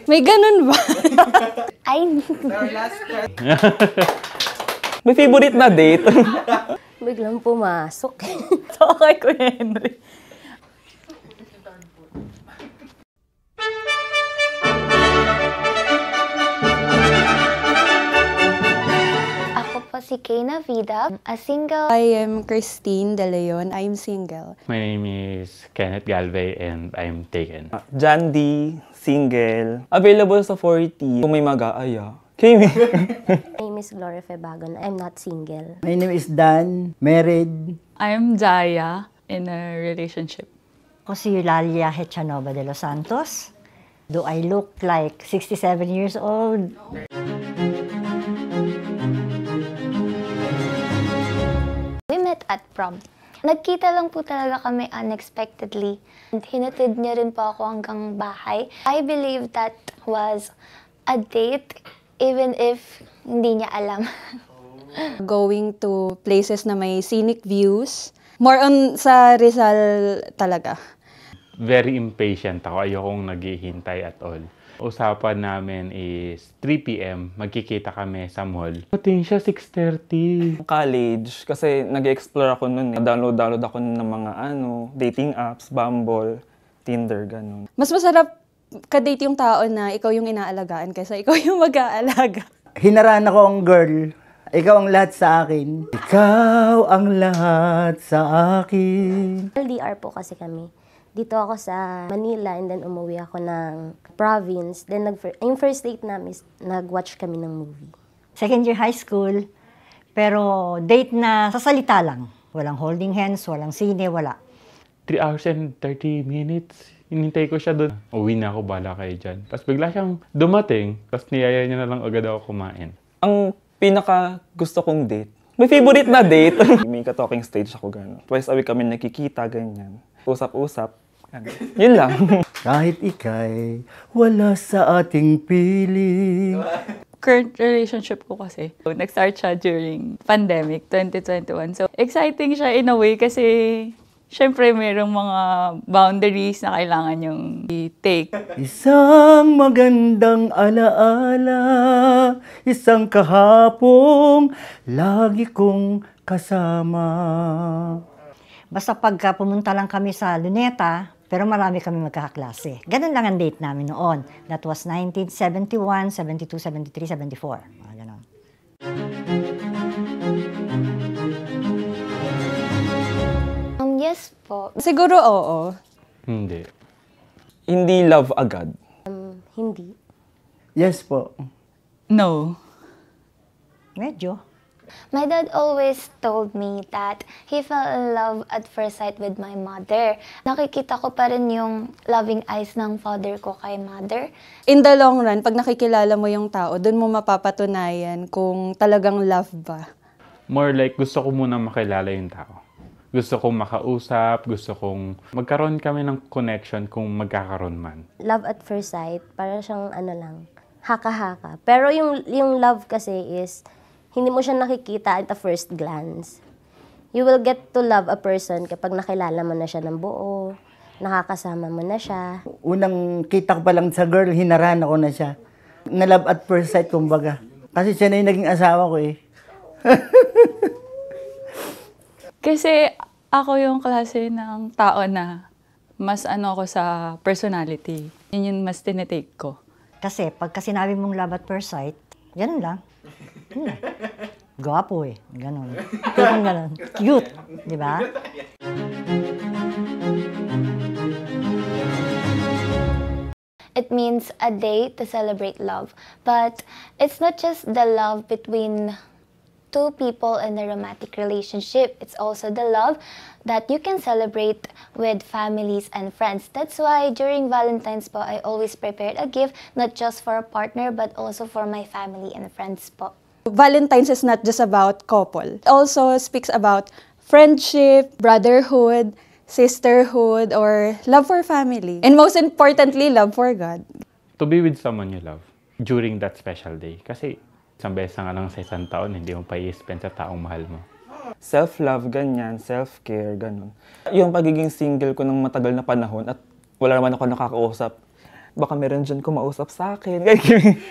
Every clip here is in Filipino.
May ganun ba? Ay, May favorite na date? biglang pumasok. So, kay Kuya Henry. Ako po si Kayna Vida, a single. I am Christine De Leon. I'm single. My name is Kenneth Galvez and I'm taken. John D, single. Available sa 40. Kung may mag-aaya. Kimi. My name is Gloria Febagon. I'm not single. My name is Dan, married. I'm Jaya in a relationship. Ako si Eulalia Hechanova de los Santos. Do I look like 67 years old? We met at prom. Nagkita lang po talaga kami unexpectedly. Hinatid niya rin po ako hanggang bahay. I believe that was a date even if hindi niya alam. Going to places na may scenic views. More on sa Rizal talaga. Very impatient ako. Ayokong naghihintay at all. Usapan namin is 3 p.m. Magkikita kami sa mall. Pating siya 6:30. College. Kasi nag-explore ako nun. Download ako ng mga dating apps, Bumble, Tinder, ganun. Mas masarap ka-date yung tao na ikaw yung inaalagaan kaysa ikaw yung mag-aalaga. Hinaraan ako ang girl. Ikaw ang lahat sa akin. Ikaw ang lahat sa akin. LDR po kasi kami. Dito ako sa Manila and then umuwi ako ng province. Then yung first date namin, nag-watch kami ng movie. Second year high school, pero date na sa salita lang. Walang holding hands, walang sine, wala. 3 hours and 30 minutes. Hinintay ko siya doon. Uwi na ako, bala kayo dyan. Tapos bigla siyang dumating. Tapos niyaya niya na lang agad ako kumain. Ang pinaka gusto kong date, may favorite na date. May ka-talking stage ako, gano'n. Twice a week kami nakikita, ganyan. Usap-usap. Ano. Yun lang. Kahit ikay wala sa ating piling. Current relationship ko kasi, nag-start siya during pandemic, 2021. So, exciting siya in a way kasi syempre, mayroong mga boundaries na kailangan yung i-take. Isang magandang alaala, isang kahapong lagi kong kasama. Basta pagka pumunta lang kami sa Luneta, pero marami kami magkakaklase. Ganun lang ang date namin noon. That was 1971, 72, 73, 74. Mga ganun. Yes po. Siguro oo. Hindi. Hindi love agad. Hindi. Yes po. No. Medyo. My dad always told me that he fell in love at first sight with my mother. Nakikita ko pa rin yung loving eyes ng father ko kay mother. In the long run, pag nakikilala mo yung tao, dun mo mapapatunayan kung talagang love ba. More like gusto ko muna makilala yung tao. Gusto kong makausap, gusto kong magkaroon kami ng connection kung magkakaroon man. Love at first sight, para siyang haka-haka. Pero yung love kasi is, hindi mo siya nakikita at a first glance. You will get to love a person kapag nakilala mo na siya ng buo, nakakasama mo na siya. Unang kita ko pa lang sa girl, hinarahan ako na siya. Na-love at first sight, kumbaga. Kasi siya na yung naging asawa ko eh. Kasi ako yung klase ng tao na mas ako sa personality. Yun yung mas tinitake ko. Kasi pagka sinabi mong love at first sight, ganun lang. Gwapo eh. Ganun. Tipong ganun. Cute. Di ba? It means a day to celebrate love. But it's not just the love between two people in a romantic relationship. It's also the love that you can celebrate with families and friends. That's why during Valentine's po, I always prepared a gift, not just for a partner, but also for my family and friends po. Valentine's is not just about couple. It also speaks about friendship, brotherhood, sisterhood, or love for family. And most importantly, love for God. To be with someone you love during that special day. Kasi isang beses nga lang sa isang taon, hindi mo pa i-spend sa taong mahal mo. Self-love, ganyan. Self-care, ganun. Yung pagiging single ko ng matagal na panahon at wala naman ako nakakausap. Baka meron dyan kumausap sa akin.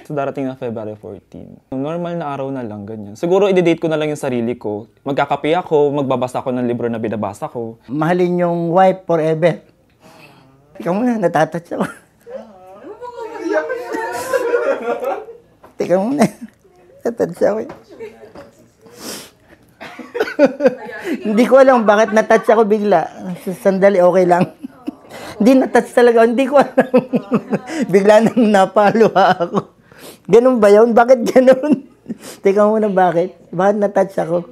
So, darating na February 14. Normal na araw na lang, ganyan. Siguro, i-date ko na lang yung sarili ko. Magkakape ako, magbabasa ako ng libro na binabasa ko. Mahalin yung wife forever. Ikaw muna, natatouch ako. Teka muna, natatouch ako. Hindi ko alam bakit natouch ako bigla. Sandali, okay lang. Hindi na-touch talaga. Hindi ko alam. Bigla nang napaluha ako. Ganun ba yun? Bakit ganun? Teka muna, bakit? Bakit na-touch ako?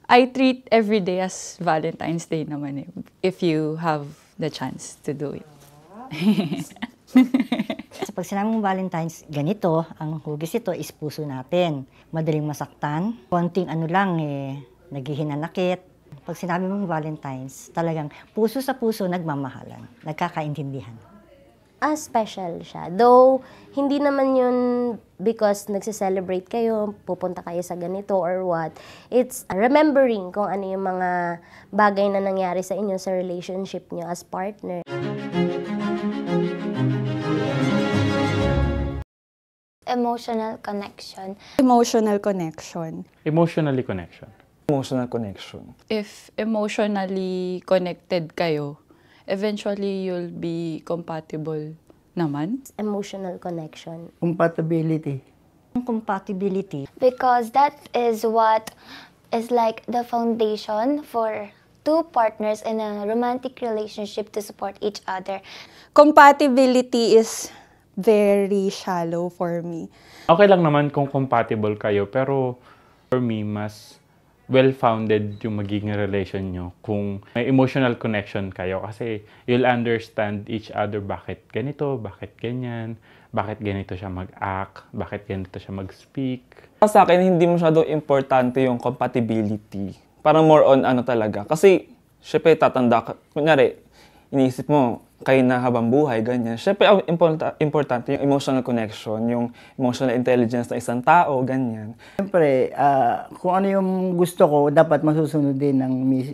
I treat every day as Valentine's Day naman eh, if you have the chance to do it. So, pag sinabi mong Valentine's, ganito, ang hugis ito is puso natin. Madaling masaktan. Konting ano lang eh, naghihinanakit. Pag sinabi mong Valentine's, talagang puso sa puso nagmamahalan, nagkakaintindihan. Special siya. Though, hindi naman yun because nagse-celebrate kayo, pupunta kayo sa ganito or what. It's remembering kung ano yung mga bagay na nangyari sa inyo sa relationship nyo as partner. Emotional connection. Emotional connection. Emotionally connection. Emotional connection. If emotionally connected kayo, eventually you'll be compatible naman. Emotional connection. Compatibility. Compatibility. Because that is what is like the foundation for two partners in a romantic relationship to support each other. Compatibility is very shallow for me. Okay lang naman kung compatible kayo, pero for me, mas well-founded yung magiging relation nyo kung may emotional connection kayo kasi you'll understand each other bakit ganito, bakit ganyan, bakit ganito siya mag-act, bakit ganito siya mag-speak. Sa akin, hindi masyado importante yung compatibility. Parang more on ano talaga. Kasi, syempre, tatanda ka. Kunyari, iniisip mo, kayo na habang buhay, ganyan. Syempre, importante yung emotional connection, yung emotional intelligence ng isang tao, ganyan. Siyempre, kung ano yung gusto ko, dapat masusunod din ng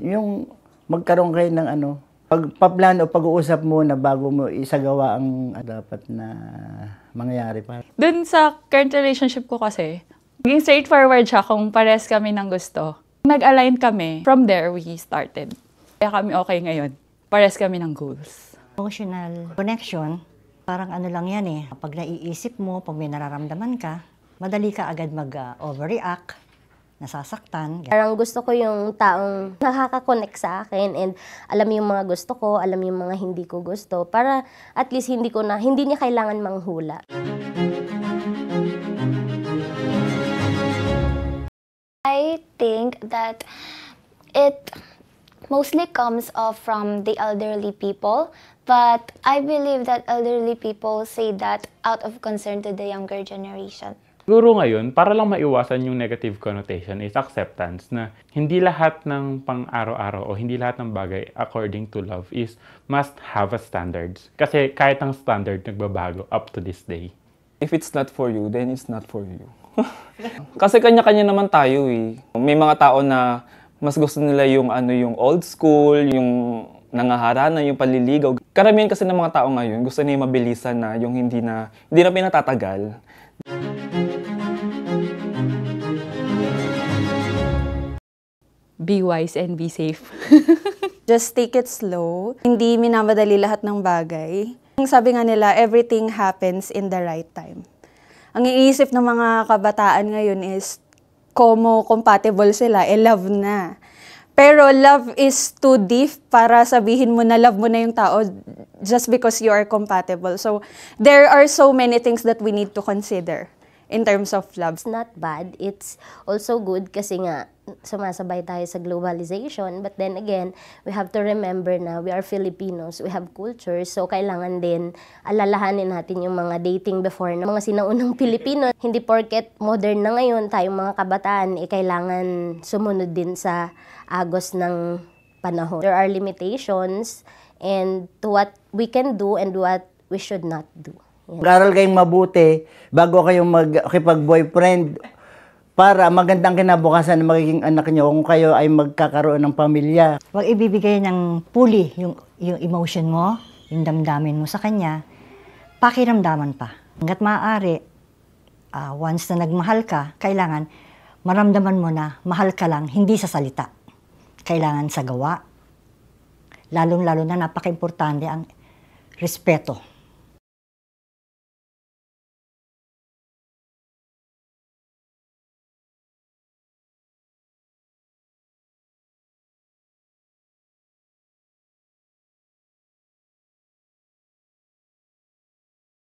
yung magkaroon kayo ng ano, pagpaplano o pag-uusap muna bago mo isagawa ang dapat na mangyayari pa. Dun sa current relationship ko kasi, maging straightforward siya kung pares kami ng gusto. Nag-align kami, from there we started. Kaya kami okay ngayon. Pares kami ng goals. Emotional connection, parang ano lang yan eh. Pag naiisip mo, pag may nararamdaman ka, madali ka agad mag-overreact, nasasaktan. Parang gusto ko yung taong nakaka-connect sa akin and alam yung mga gusto ko, alam yung mga hindi ko gusto para at least hindi niya kailangan manghula. I think that it mostly comes off from the elderly people, but I believe that elderly people say that out of concern to the younger generation. Siguro ngayon, para lang maiwasan yung negative connotation is acceptance na hindi lahat ng pang-araw-araw o hindi lahat ng bagay according to love is must have a standards. Kasi kahit ang standard nagbabago up to this day. If it's not for you, then it's not for you. Kasi kanya-kanya naman tayo eh. May mga tao na mas gusto nila yung yung old school, yung nangaharana, yung paliligaw. Karamihan kasi ng mga tao ngayon, gusto nila mabilisan na, yung hindi na pinatatagal. Be wise and be safe. Just take it slow. Hindi minamadali lahat ng bagay. Sabi nga nila, everything happens in the right time. Ang iniisip ng mga kabataan ngayon is, compatible sila, love na. Pero love is too deep para sabihin mo na love mo na yung tao just because you are compatible. So, there are so many things that we need to consider in terms of love. It's not bad. It's also good kasi nga sumasabay tayo sa globalization. But then again, we have to remember na we are Filipinos. We have cultures. So, kailangan din alalahanin natin yung mga dating before na mga sinaunang Pilipino. Hindi porket modern na ngayon, tayong mga kabataan, kailangan sumunod din sa agos ng panahon. There are limitations and to what we can do and what we should not do. Mag-aral kayong mabuti bago kayong makipag-boyfriend para magandang kinabukasan na magiging anak niyo kung kayo ay magkakaroon ng pamilya. Huwag ibibigay ng puli yung yung emotion mo, yung damdamin mo sa kanya, pakiramdaman pa. Hanggat maaari, once na nagmahal ka, kailangan maramdaman mo na mahal ka lang, hindi sa salita. Kailangan sa gawa. Lalong-lalo na napaka-importante ang respeto.